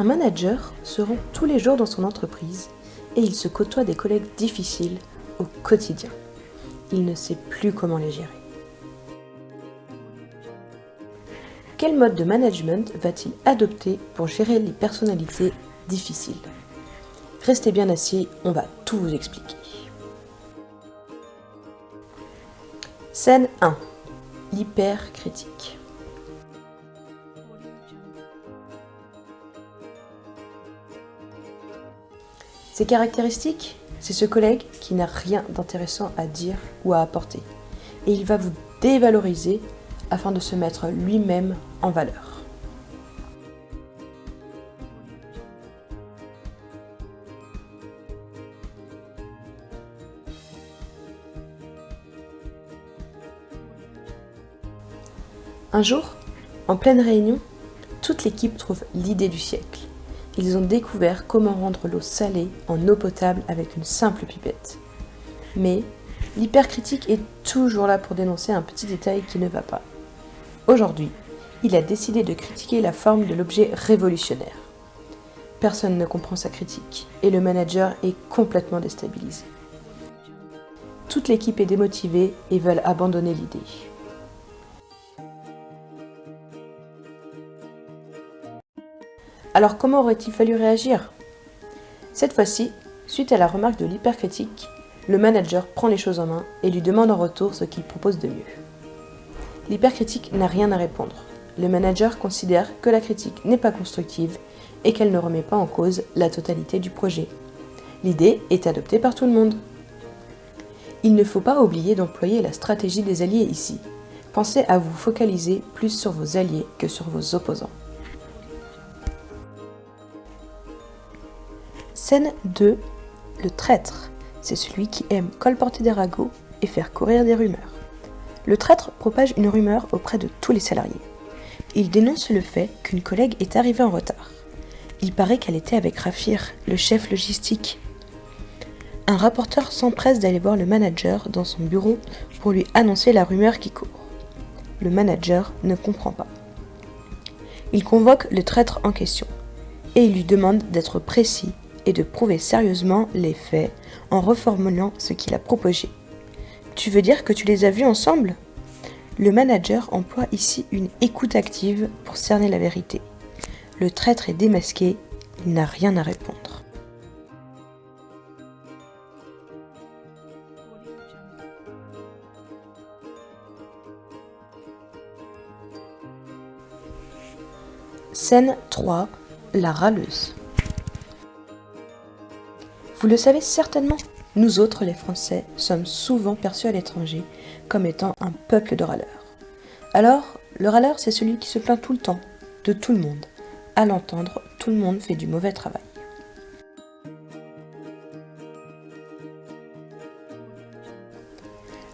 Un manager se rend tous les jours dans son entreprise et il se côtoie des collègues difficiles au quotidien. Il ne sait plus comment les gérer. Quel mode de management va-t-il adopter pour gérer les personnalités difficiles ? Restez bien assis, on va tout vous expliquer. Scène 1. L'hypercritique. Ses caractéristiques, c'est ce collègue qui n'a rien d'intéressant à dire ou à apporter. Et il va vous dévaloriser afin de se mettre lui-même en valeur. Un jour, en pleine réunion, toute l'équipe trouve l'idée du siècle. Ils ont découvert comment rendre l'eau salée en eau potable avec une simple pipette. Mais l'hypercritique est toujours là pour dénoncer un petit détail qui ne va pas. Aujourd'hui, il a décidé de critiquer la forme de l'objet révolutionnaire. Personne ne comprend sa critique et le manager est complètement déstabilisé. Toute l'équipe est démotivée et veulent abandonner l'idée. Alors comment aurait-il fallu réagir ? Cette fois-ci, suite à la remarque de l'hypercritique, le manager prend les choses en main et lui demande en retour ce qu'il propose de mieux. L'hypercritique n'a rien à répondre. Le manager considère que la critique n'est pas constructive et qu'elle ne remet pas en cause la totalité du projet. L'idée est adoptée par tout le monde. Il ne faut pas oublier d'employer la stratégie des alliés ici. Pensez à vous focaliser plus sur vos alliés que sur vos opposants. Scène 2. Le traître. C'est celui qui aime colporter des ragots et faire courir des rumeurs. Le traître propage une rumeur auprès de tous les salariés. Il dénonce le fait qu'une collègue est arrivée en retard. Il paraît qu'elle était avec Rafir, le chef logistique. Un rapporteur s'empresse d'aller voir le manager dans son bureau pour lui annoncer la rumeur qui court. Le manager ne comprend pas. Il convoque le traître en question et il lui demande d'être précis et de prouver sérieusement les faits en reformulant ce qu'il a proposé. Tu veux dire que tu les as vus ensemble ? Le manager emploie ici une écoute active pour cerner la vérité. Le traître est démasqué, il n'a rien à répondre. Scène 3. La râleuse. Vous le savez certainement, nous autres les Français sommes souvent perçus à l'étranger comme étant un peuple de râleurs. Alors, le râleur c'est celui qui se plaint tout le temps, de tout le monde. À l'entendre, tout le monde fait du mauvais travail.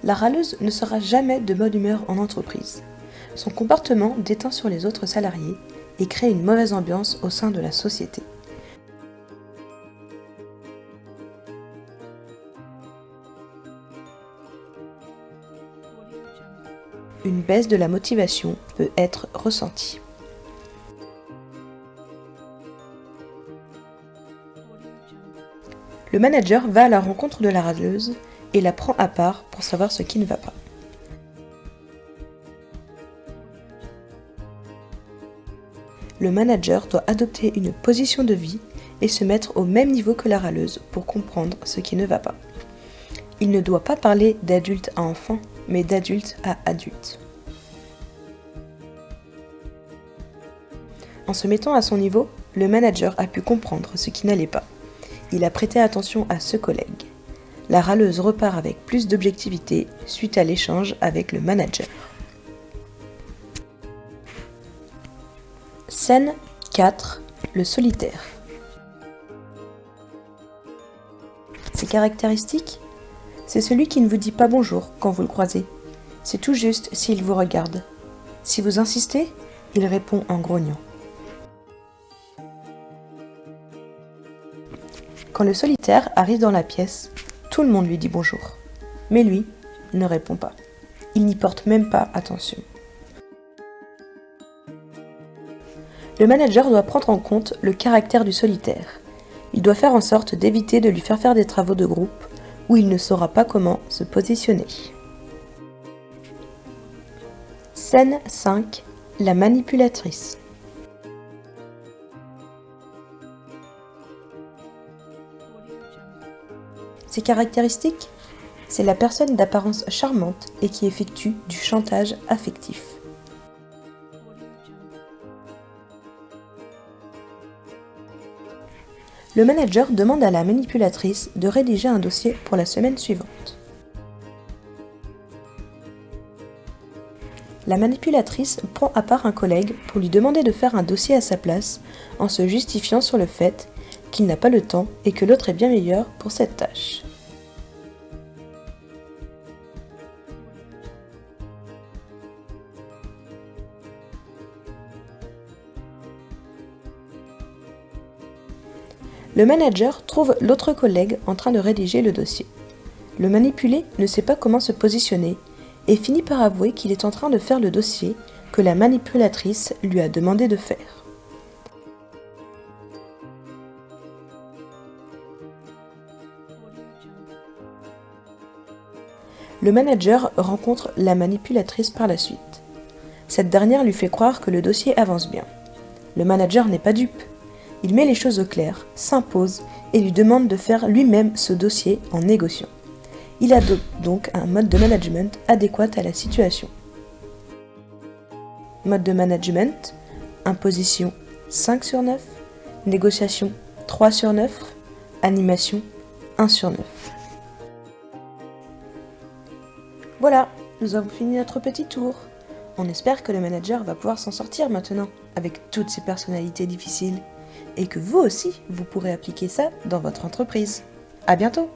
La râleuse ne sera jamais de bonne humeur en entreprise. Son comportement déteint sur les autres salariés et crée une mauvaise ambiance au sein de la société. Une baisse de la motivation peut être ressentie. Le manager va à la rencontre de la râleuse et la prend à part pour savoir ce qui ne va pas. Le manager doit adopter une position de vie et se mettre au même niveau que la râleuse pour comprendre ce qui ne va pas. Il ne doit pas parler d'adulte à enfant, mais d'adulte à adulte. En se mettant à son niveau, le manager a pu comprendre ce qui n'allait pas. Il a prêté attention à ce collègue. La râleuse repart avec plus d'objectivité suite à l'échange avec le manager. Scène 4. Le solitaire. Ses caractéristiques ? C'est celui qui ne vous dit pas bonjour quand vous le croisez. C'est tout juste s'il vous regarde. Si vous insistez, il répond en grognant. Quand le solitaire arrive dans la pièce, tout le monde lui dit bonjour. Mais lui ne répond pas. Il n'y porte même pas attention. Le manager doit prendre en compte le caractère du solitaire. Il doit faire en sorte d'éviter de lui faire des travaux de groupe où il ne saura pas comment se positionner. Scène 5. La manipulatrice. Ses caractéristiques ? C'est la personne d'apparence charmante et qui effectue du chantage affectif. Le manager demande à la manipulatrice de rédiger un dossier pour la semaine suivante. La manipulatrice prend à part un collègue pour lui demander de faire un dossier à sa place en se justifiant sur le fait qu'il n'a pas le temps et que l'autre est bien meilleur pour cette tâche. Le manager trouve l'autre collègue en train de rédiger le dossier. Le manipulé ne sait pas comment se positionner et finit par avouer qu'il est en train de faire le dossier que la manipulatrice lui a demandé de faire. Le manager rencontre la manipulatrice par la suite. Cette dernière lui fait croire que le dossier avance bien. Le manager n'est pas dupe. Il met les choses au clair, s'impose et lui demande de faire lui-même ce dossier en négociant. Il adopte donc un mode de management adéquat à la situation. Mode de management, imposition 5 sur 9, négociation 3 sur 9, animation 1 sur 9. Voilà, nous avons fini notre petit tour. On espère que le manager va pouvoir s'en sortir maintenant, avec toutes ces personnalités difficiles. Et que vous aussi, vous pourrez appliquer ça dans votre entreprise. À bientôt!